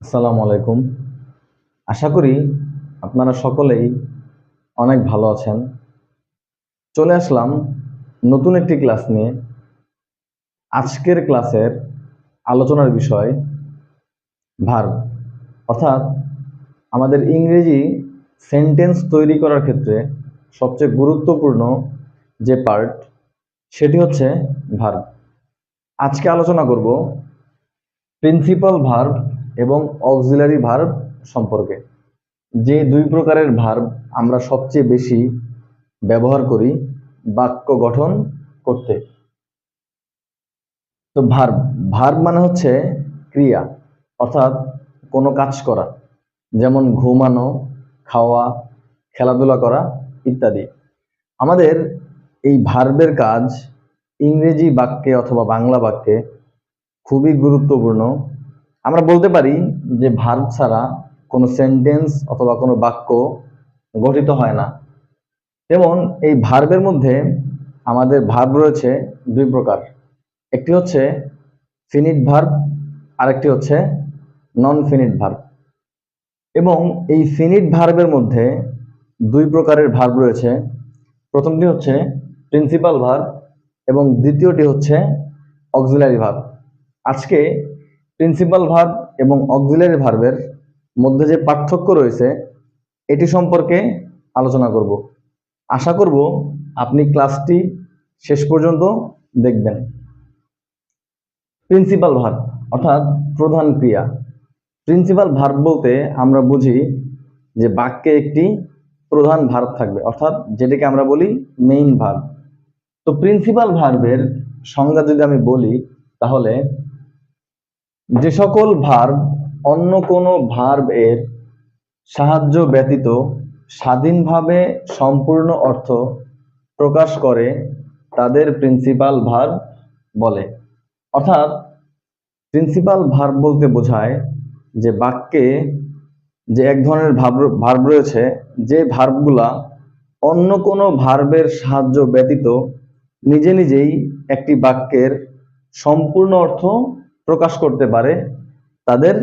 আসসালামু আলাইকুম। আশা করি আপনারা সকলেই অনেক ভালো আছেন। চলে আসলাম নতুন একটি ক্লাস নিয়ে। আজকের ক্লাসের আলোচনার বিষয় ভার্ব, অর্থাৎ আমাদের ইংরেজি সেন্টেন্স তৈরি করার ক্ষেত্রে সবচেয়ে গুরুত্বপূর্ণ যে পার্ট সেটি হচ্ছে ভার্ব। আজকে আলোচনা করব প্রিন্সিপাল ভার্ব এবং অক্সিলারি ভার্ব সম্পর্কে। যে দুই প্রকারের ভার্ব আমরা সবচেয়ে বেশি ব্যবহার করি বাক্য গঠন করতে। তো ভার্ব ভার্ব মানে হচ্ছে ক্রিয়া, অর্থাৎ কোনো কাজ করা, যেমন ঘুমানো, খাওয়া, খেলাধুলা করা ইত্যাদি। আমাদের এই ভার্বের কাজ ইংরেজি বাক্যে অথবা বাংলা বাক্যে খুবই গুরুত্বপূর্ণ। আমরা বলতে পারি যে ভার্ব ছাড়া কোনো সেন্টেন্স অথবা কোনো বাক্য গঠিত হয় না। যেমন এই ভার্বের মধ্যে আমাদের ভার্ব রয়েছে দুই প্রকার, একটি হচ্ছে ফিনিট ভার্ব, আরেকটি হচ্ছে নন ফিনিট ভার্ব। এবং এই ফিনিট ভার্বের মধ্যে দুই প্রকারের ভার্ব রয়েছে। প্রথমটি হচ্ছে প্রিন্সিপাল ভার্ব এবং দ্বিতীয়টি হচ্ছে অক্সিলারি ভার্ব। আজকে প্রিন্সিপাল ভার্ব এবং অক্সিলারি ভার্বের মধ্যে যে পার্থক্য রয়েছে এটি সম্পর্কে আলোচনা করব। আশা করব আপনি ক্লাসটি শেষ পর্যন্ত দেখবেন। প্রিন্সিপাল ভার্ব অর্থাৎ প্রধান ক্রিয়া। প্রিন্সিপাল ভার্ব বলতে আমরা বুঝি যে বাক্যে একটি প্রধান ভার্ব থাকবে, অর্থাৎ যেটাকে আমরা বলি মেইন ভার্ব। তো প্রিন্সিপাল ভার্বের সংজ্ঞা যদি আমি বলি তাহলে যে সকল ভার্ব অন্য কোনো ভার্ব এর সাহায্য ব্যতীত স্বাধীনভাবে সম্পূর্ণ অর্থ প্রকাশ করে তাদের প্রিন্সিপাল ভার্ব বলে। অর্থাৎ প্রিন্সিপাল ভার্ব বলতে বোঝায় যে বাক্যে যে এক ধরনের ভার্ব রয়েছে, যে ভার্বগুলা অন্য কোনো ভার্বের সাহায্য ব্যতীত নিজে নিজেই একটি বাক্যের সম্পূর্ণ অর্থ প্রকাশ করতে পারে, তাদের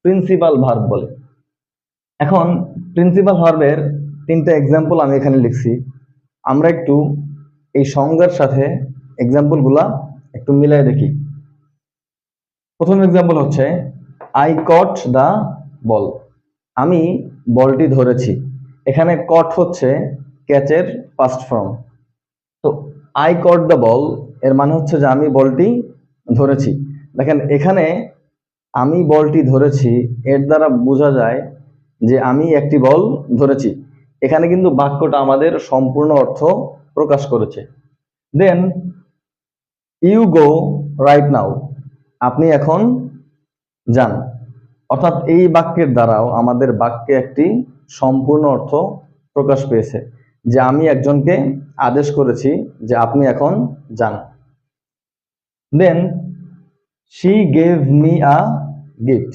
প্রিন্সিপাল ভার্ব বলে। এখন প্রিন্সিপাল ভার্বের তিনটা এক্সাম্পল আমি এখানে লিখছি। আমরা একটু এই সংজ্ঞার সাথে এক্সাম্পলগুলা একটু মিলাই দেখি। প্রথম এক্সাম্পল হচ্ছে আই কট দ্য বল। আমি বলটি ধরেছি। এখানে কট হচ্ছে ক্যাচের পাস্ট ফর্ম। তো আই কট দ্য বল এর মানে হচ্ছে যে আমি বলটি ধরেছি। দেখেন এখানে আমি বলটি ধরেছি এর দ্বারা বোঝা যায় যে আমি একটি বল ধরেছি। এখানে কিন্তু বাক্যটা আমাদের সম্পূর্ণ অর্থ প্রকাশ করেছে। দেন ইউ গো রাইট নাও, আপনি এখন যান। অর্থাৎ এই বাক্যের দ্বারাও আমাদের বাক্যে একটি সম্পূর্ণ অর্থ প্রকাশ পেয়েছে, যে আমি একজনকে আদেশ করেছি যে আপনি এখন যান। Then she gave me a gift,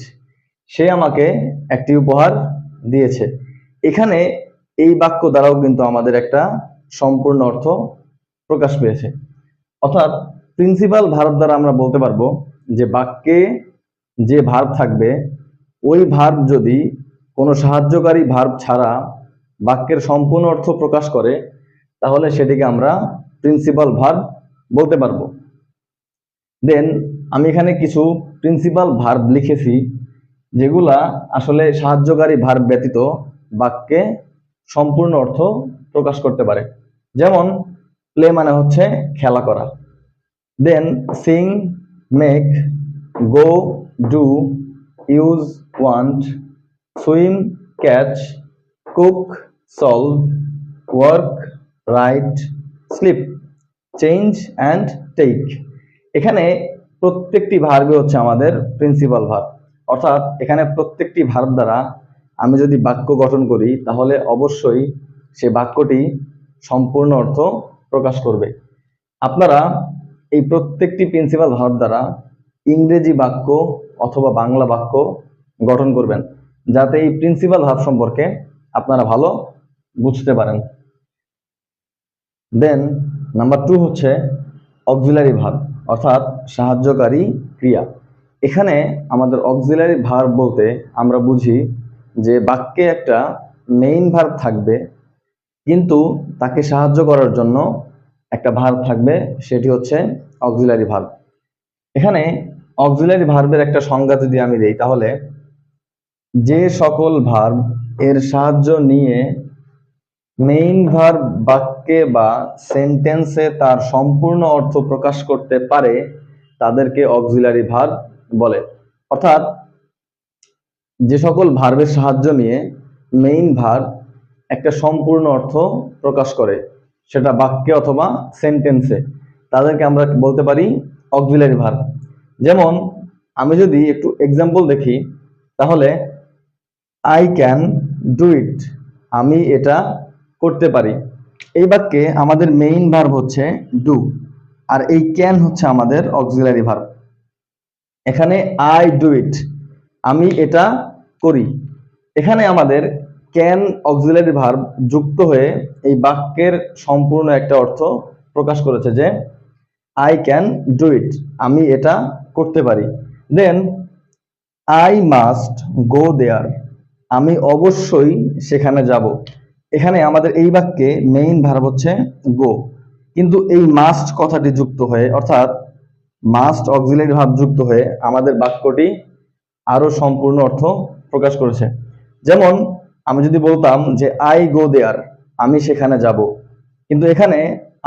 সে আমাকে একটি উপহার দিয়েছে। এখানে এই বাক্য দ্বারাও কিন্তু আমাদের একটা সম্পূর্ণ অর্থ প্রকাশ পেয়েছে। অর্থাৎ প্রিন্সিপাল ভার্ব দ্বারা আমরা বলতে পারবো যে বাক্যে যে ভার্ব থাকবে ওই ভার্ব যদি কোনো সাহায্যকারী ভার্ব ছাড়া বাক্যের সম্পূর্ণ অর্থ প্রকাশ করে তাহলে সেটিকে আমরা প্রিন্সিপাল ভার্ব বলতে পারবো। দেন আমি এখানে কিছু প্রিন্সিপাল ভার্ব লিখেছি যেগুলা আসলে সাহায্যকারী ভার্ব ব্যতীত বাক্যে সম্পূর্ণ অর্থ প্রকাশ করতে পারে। যেমন প্লে মানে হচ্ছে খেলা করা। Then sing, make, go, do, use, want, swim, catch, cook, solve, work, write, sleep, change and take. এখানে প্রত্যেকটি ভার্বই হচ্ছে আমাদের প্রিন্সিপাল ভার্ব। অর্থাৎ এখানে প্রত্যেকটি ভার্ব দ্বারা আমি যদি বাক্য গঠন করি তাহলে অবশ্যই সে বাক্যটি সম্পূর্ণ অর্থ প্রকাশ করবে। আপনারা এই প্রত্যেকটি প্রিন্সিপাল ভার্ব দ্বারা ইংরেজি বাক্য অথবা বাংলা বাক্য গঠন করবেন, যাতে এই প্রিন্সিপাল ভার্ব সম্পর্কে আপনারা ভালো বুঝতে পারেন। দেন নাম্বার 2 হচ্ছে অক্সিলারি ভার্ব, অর্থাৎ সাহায্যকারী ক্রিয়া। এখানে আমাদের অক্সিলারি ভার্ব বলতে আমরা বুঝি যে বাক্যে একটা মেইন ভার্ব থাকবে, কিন্তু তাকে সাহায্য করার জন্য একটা ভার্ব থাকবে, সেটি হচ্ছে অক্সিলারি ভার্ব। এখানে অক্সিলারি ভার্বের একটা সংজ্ঞা যদি আমি দেই, তাহলে যে সকল ভার্ব এর সাহায্য নিয়ে মেইন ভার্ব বাক্যে বা সেন্টেন্সে তার সম্পূর্ণ অর্থ প্রকাশ করতে পারে তাদেরকে অক্সিলারি ভার্ব বলে। অর্থাৎ যে সকল ভার্বের সাহায্য নিয়ে মেইন ভার্ব একটা সম্পূর্ণ অর্থ প্রকাশ করে, সেটা বাক্যে অথবা সেন্টেন্সে, তাদেরকে আমরা বলতে পারি অক্সিলারি ভার্ব। যেমন আমি যদি একটু এক্সাম্পল দেখি, তাহলে আই ক্যান ডু ইট, আমি এটা করতে পারি। এই বাক্যে আমাদের মেইন ভার্ব হচ্ছে ডু, আর এই ক্যান হচ্ছে আমাদের অক্সিলারি ভার্ব। এখানে আই ডু ইট, আমি এটা করি। এখানে আমাদের ক্যান অক্সিলারি ভার্ব যুক্ত হয়ে এই বাক্যের সম্পূর্ণ একটা অর্থ প্রকাশ করেছে, যে আই ক্যান ডু ইট, আমি এটা করতে পারি। দেন আই মাস্ট গো দেয়ার, আমি অবশ্যই সেখানে যাব। এখানে আমাদের এই বাক্যে মেইন ভার্ব হচ্ছে গো, কিন্তু এই মাস্ট কথাটি যুক্ত হয়ে, অর্থাৎ মাস্ট অক্সিলারি ভার্ব যুক্ত হয়ে আমাদের বাক্যটি আরো সম্পূর্ণ অর্থ প্রকাশ করেছে। যেমন আমি যদি বলতাম যে আই গো দেয়ার, আমি সেখানে যাব, কিন্তু এখানে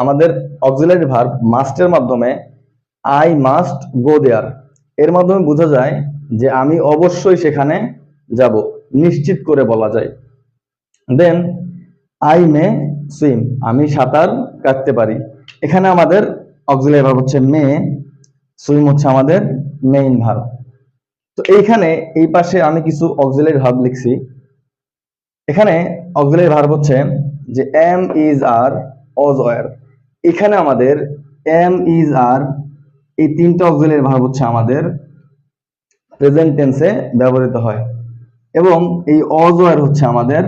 আমাদের অক্সিলারি ভার্ব মাস্টের মাধ্যমে আই মাস্ট গো দেয়ার, এর মাধ্যমে বোঝা যায় যে আমি অবশ্যই সেখানে যাব, নিশ্চিত করে বলা যায়। দেন আই মে সুইম, আমি সাঁতার কাটতে পারি। এখানে আমাদের অক্সিলারি ভার্ব হচ্ছে মে, সুইম হচ্ছে আমাদের মেইন ভার্ব। তো এইখানে এই পাশে আমি কিছু অক্সিলারি ভার্ব লিখছি। এখানে অক্সিলারি ভার্ব হচ্ছে যে এম ইজ আর, ওজ ওয়ার। এখানে আমাদের এম ইজ আর এই তিনটা অক্সিলারি ভার্ব হচ্ছে আমাদের প্রেজেন্ট টেন্সে ব্যবহৃত হয়, এবং এই ওজ ওয়ার হচ্ছে আমাদের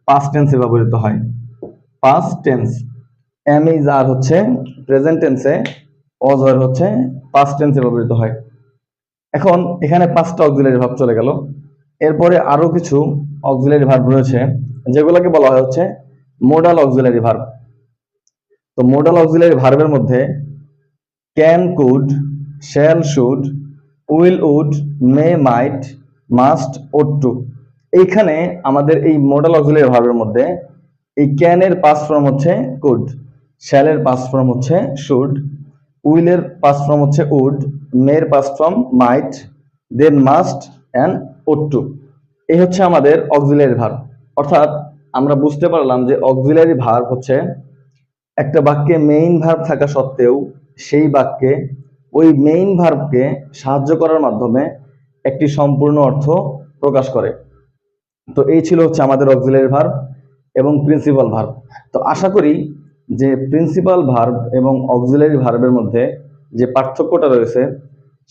পাস্ট টেন্সে ব্যবহৃত হয়। পাস্ট টেন্স, এম ইজ আর হচ্ছে প্রেজেন্ট টেন্সে, ওজ ওয়ার হচ্ছে পাস্ট টেন্সে ব্যবহৃত হয়। এখন এখানে 5টা অক্সিলারি ভার্ব চলে গেল। এরপরে আরো কিছু অক্সিলারি ভার্ব রয়েছে, যেগুলোকে বলা হয় হচ্ছে মোডাল অক্সিলারি ভার্ব। তো মোডাল অক্সিলারি ভার্বের মধ্যে can, could, shall, should, will, would, may, might, must, ought to. এইখানে আমাদের এই মোডাল অক্সিলারি ভার্বের মধ্যে এই ক্যানের পাস্ট ফর্ম হচ্ছে কুড, শ্যালের পাস্ট ফর্ম হচ্ছে শুড, উইলের পাস্ট ফর্ম হচ্ছে উড, মের past form might, then must and ought to. এই হচ্ছে আমাদের অক্সিলারি ভার্ব। অর্থাৎ আমরা বুঝতে পারলাম যে অক্সিলারি ভার্ব হচ্ছে একটা বাক্যে মেইন ভার্ব থাকা সত্ত্বেও সেই বাক্যে ওই মেইন ভার্বকে সাহায্য করার মাধ্যমে একটি সম্পূর্ণ অর্থ প্রকাশ করে। তো এই ছিল হচ্ছে আমাদের অক্সিলারি ভার্ব এবং প্রিন্সিপাল ভার্ব। তো আশা করি যে প্রিন্সিপাল ভার্ব এবং অক্সিলারি ভার্বের মধ্যে যে পার্থক্যটা রয়েছে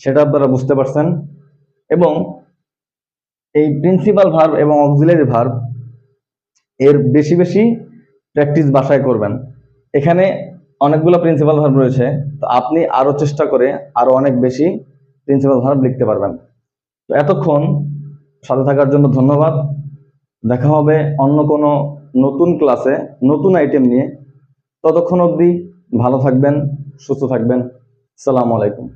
সেটা আপনারা বুঝতে পারছেন, এবং এই প্রিন্সিপাল ভার্ব এবং অক্সিলারি ভার্ব এর বেশি বেশি প্র্যাকটিস বাসায় করবেন। এখানে অনেকগুলো প্রিন্সিপাল ভার্ব রয়েছে, তো আপনি আরো চেষ্টা করে আরো অনেক বেশি প্রিন্সিপাল ভার্ব লিখতে পারবেন। তো এতক্ষণ সাথে থাকার জন্য ধন্যবাদ। দেখা হবে অন্য কোনো নতুন ক্লাসে নতুন আইটেম নিয়ে। ততক্ষণ অবধি ভালো থাকবেন, সুস্থ থাকবেন। আসসালামু আলাইকুম।